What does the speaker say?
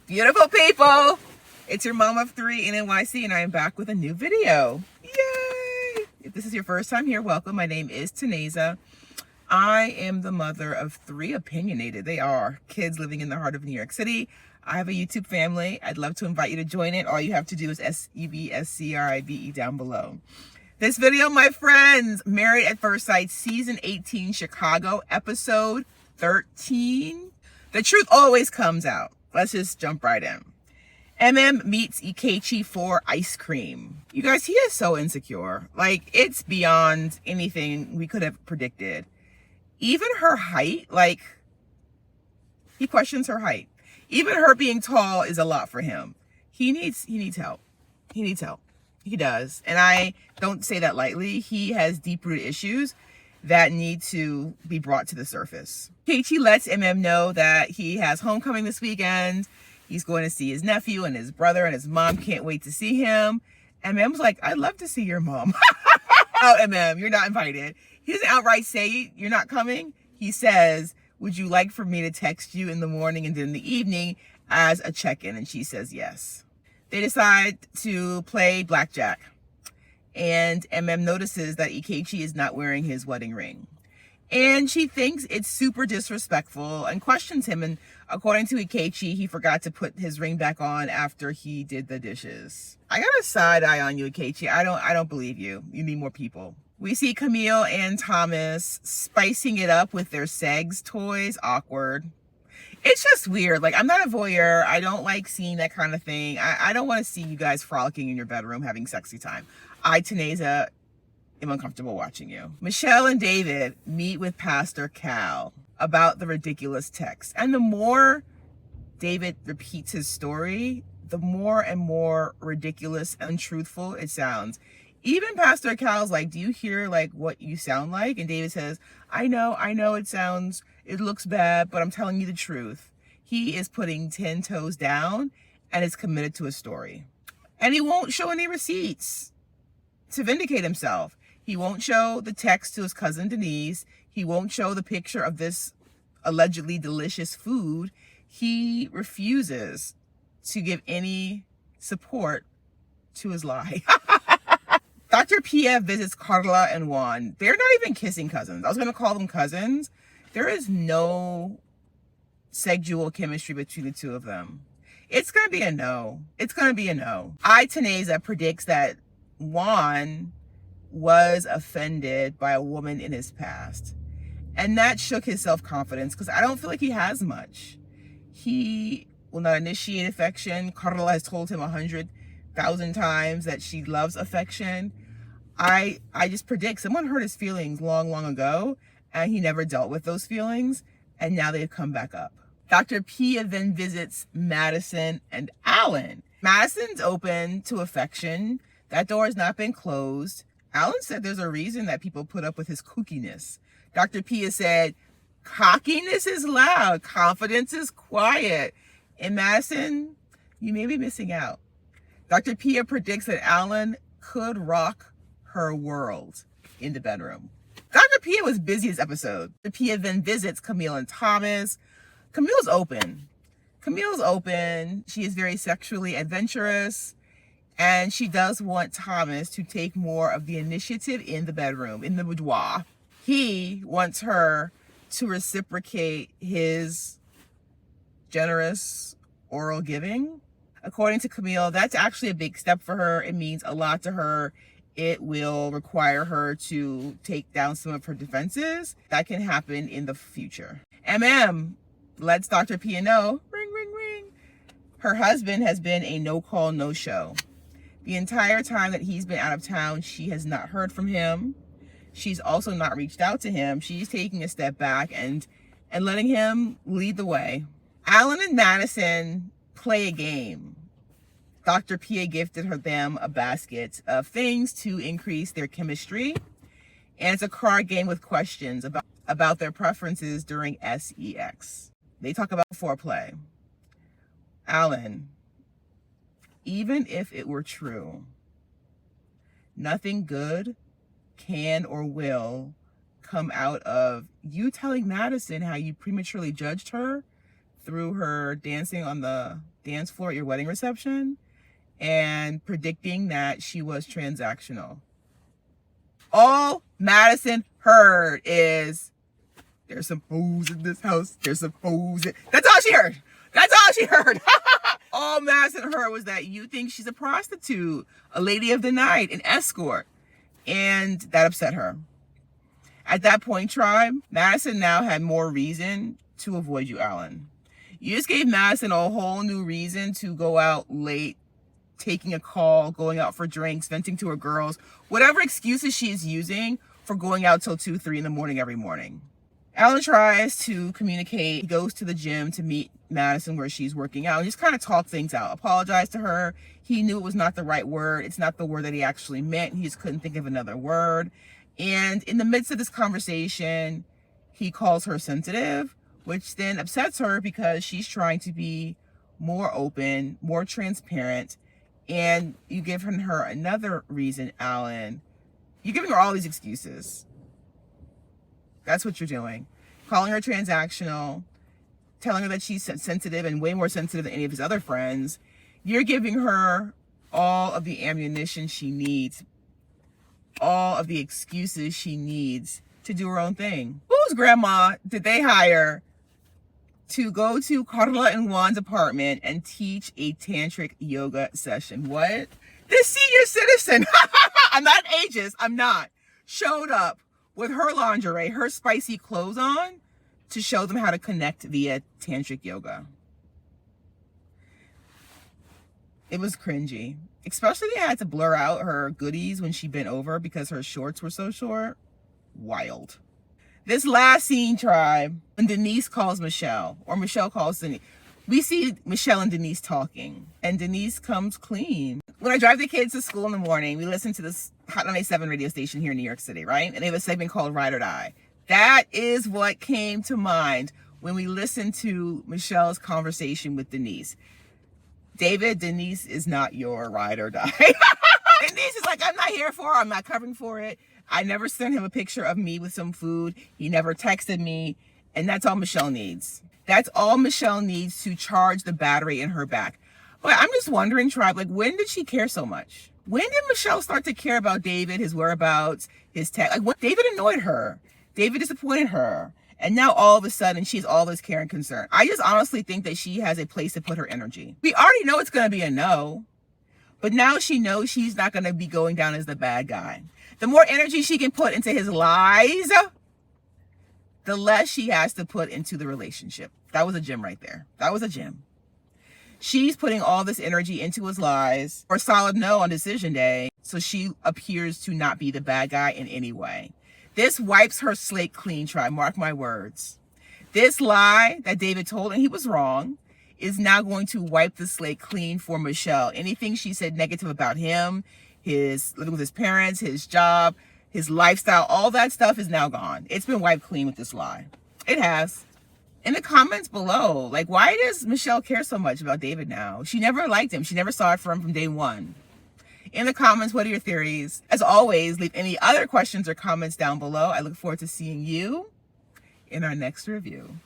Beautiful people, it's your mom of three in NYC, and I am back with a new video. Yay! If this is your first time here, welcome. My name is Taneza. I am the mother of three opinionated, they are, kids living in the heart of New York City. I have a YouTube family. I'd love to invite you to join it. All you have to do is SUBSCRIBE down below. This video, my friends, Married at First Sight, Season 18, Chicago, Episode 13. The truth always comes out. Let's just jump right in. Meets Ikechi for ice cream. You guys, he is so insecure. Like, it's beyond anything we could have predicted. Even her height, like, he questions her height. Even her being tall is a lot for him. He needs help. He needs help. He does. And I don't say that lightly. He has deep-rooted issues that need to be brought to the surface. Ikechi lets know that he has homecoming this weekend. He's going to see his nephew and his brother, and his mom can't wait to see him. MM's like, I'd love to see your mom. Oh, you're not invited. He doesn't outright say you're not coming. He says, would you like for me to text you in the morning and then in the evening as a check-in? And she says yes. They decide to play blackjack. And notices that Ikechi is not wearing his wedding ring. And she thinks it's super disrespectful and questions him. And according to Ikechi, he forgot to put his ring back on after he did the dishes. I got a side eye on you, Ikechi. I don't believe you. You need more people. We see Camille and Thomas spicing it up with their Segs toys. Awkward. It's just weird. Like, I'm not a voyeur. I don't like seeing that kind of thing. I don't want to see you guys frolicking in your bedroom having sexy time. I, Taneza, am uncomfortable watching you. Michelle and David meet with Pastor Cal about the ridiculous text. And the more David repeats his story, the more and more ridiculous and untruthful it sounds. Even Pastor Cal's like, do you hear like what you sound like? And David says, I know it looks bad, but I'm telling you the truth. He is putting 10 toes down and is committed to his story. And he won't show any receipts to vindicate himself. He won't show the text to his cousin Denise. He won't show the picture of this allegedly delicious food. He refuses to give any support to his lie. Dr. Pia visits Carla and Juan. They're not even kissing cousins. I was going to call them cousins. There is no sexual chemistry between the two of them. It's going to be a no. It's going to be a no. Taneza predicts that Juan was offended by a woman in his past. And that shook his self-confidence because I don't feel like he has much. He will not initiate affection. Carla has told him 100,000 times that she loves affection. I just predict someone hurt his feelings long ago and he never dealt with those feelings and now they've come back up. Dr. Pia then visits Madison and Alan. Madison's open to affection. That door has not been closed. Alan said there's a reason that people put up with his kookiness. Dr. Pia said, cockiness is loud, confidence is quiet. And Madison, you may be missing out. Dr. Pia predicts that Alan could rock her world in the bedroom. Dr. Pia was busy this episode. Dr. Pia then visits Camille and Thomas. Camille's open. She is very sexually adventurous. And she does want Thomas to take more of the initiative in the bedroom, in the boudoir. He wants her to reciprocate his generous oral giving. According to Camille, that's actually a big step for her. It means a lot to her. It will require her to take down some of her defenses. That can happen in the future. Lets Dr. Pia know, ring, ring, ring. Her husband has been a no-call, no-show. The entire time that he's been out of town, she has not heard from him. She's also not reached out to him. She's taking a step back and letting him lead the way. Alan and Madison play a game. Dr. Pia gifted them a basket of things to increase their chemistry. And it's a card game with questions about their preferences during sex. They talk about foreplay. Alan, even if it were true, nothing good can or will come out of you telling Madison how you prematurely judged her through her dancing on the dance floor at your wedding reception and predicting that she was transactional. All Madison heard is, there's some hoes in this house. There's some hoes. That's all she heard. That's all she heard. All Madison heard was that you think she's a prostitute, a lady of the night, an escort. And that upset her. At that point, tribe, Madison now had more reason to avoid you, Alan. You just gave Madison a whole new reason to go out late, taking a call, going out for drinks, venting to her girls, whatever excuses she is using for going out till 2, 3 in the morning every morning. Alan tries to communicate. He goes to the gym to meet Madison where she's working out and just kind of talk things out. Apologize to her. He knew it was not the right word. It's not the word that he actually meant. He just couldn't think of another word. And in the midst of this conversation, he calls her sensitive, which then upsets her because she's trying to be more open, more transparent. And you give her another reason, Alan. You're giving her all these excuses. That's what you're doing. Calling her transactional, telling her that she's sensitive and way more sensitive than any of his other friends. You're giving her all of the ammunition she needs, all of the excuses she needs to do her own thing. Whose grandma did they hire to go to Carla and Juan's apartment and teach a tantric yoga session? What? This senior citizen, I'm not ageist, I'm not, showed up with her lingerie, her spicy clothes on, to show them how to connect via tantric yoga. It was cringy. Especially they had to blur out her goodies when she bent over because her shorts were so short. Wild. This last scene, tribe, when Denise calls Michelle, or Michelle calls Denise, we see Michelle and Denise talking, and Denise comes clean. When I drive the kids to school in the morning, we listen to this Hot 97 radio station here in New York City, right? And they have a segment called Ride or Die. That is what came to mind when we listened to Michelle's conversation with Denise. David, Denise is not your ride or die. Denise is like, I'm not here for it. I'm not covering for it. I never sent him a picture of me with some food. He never texted me. And that's all Michelle needs. That's all Michelle needs to charge the battery in her back. But I'm just wondering, tribe, like, when did she care so much? When did Michelle start to care about David, his whereabouts, his text? Like, when David annoyed her, David disappointed her, and now all of a sudden she's all this care and concern. I just honestly think that she has a place to put her energy. We already know it's going to be a no, but now she knows she's not going to be going down as the bad guy. The more energy she can put into his lies, the less she has to put into the relationship. That was a gem right there. That was a gem. She's putting all this energy into his lies for a solid no on decision day, so she appears to not be the bad guy in any way. This wipes her slate clean, tribe. Mark my words. This lie that David told, and he was wrong, is now going to wipe the slate clean for Michelle. Anything she said negative about him, his living with his parents, his job, his lifestyle, all that stuff is now gone. It's been wiped clean with this lie. It has. In the comments below, like, why does Michelle care so much about David now? She never liked him. She never saw it from day one. In the comments, what are your theories? As always, leave any other questions or comments down below. I look forward to seeing you in our next review.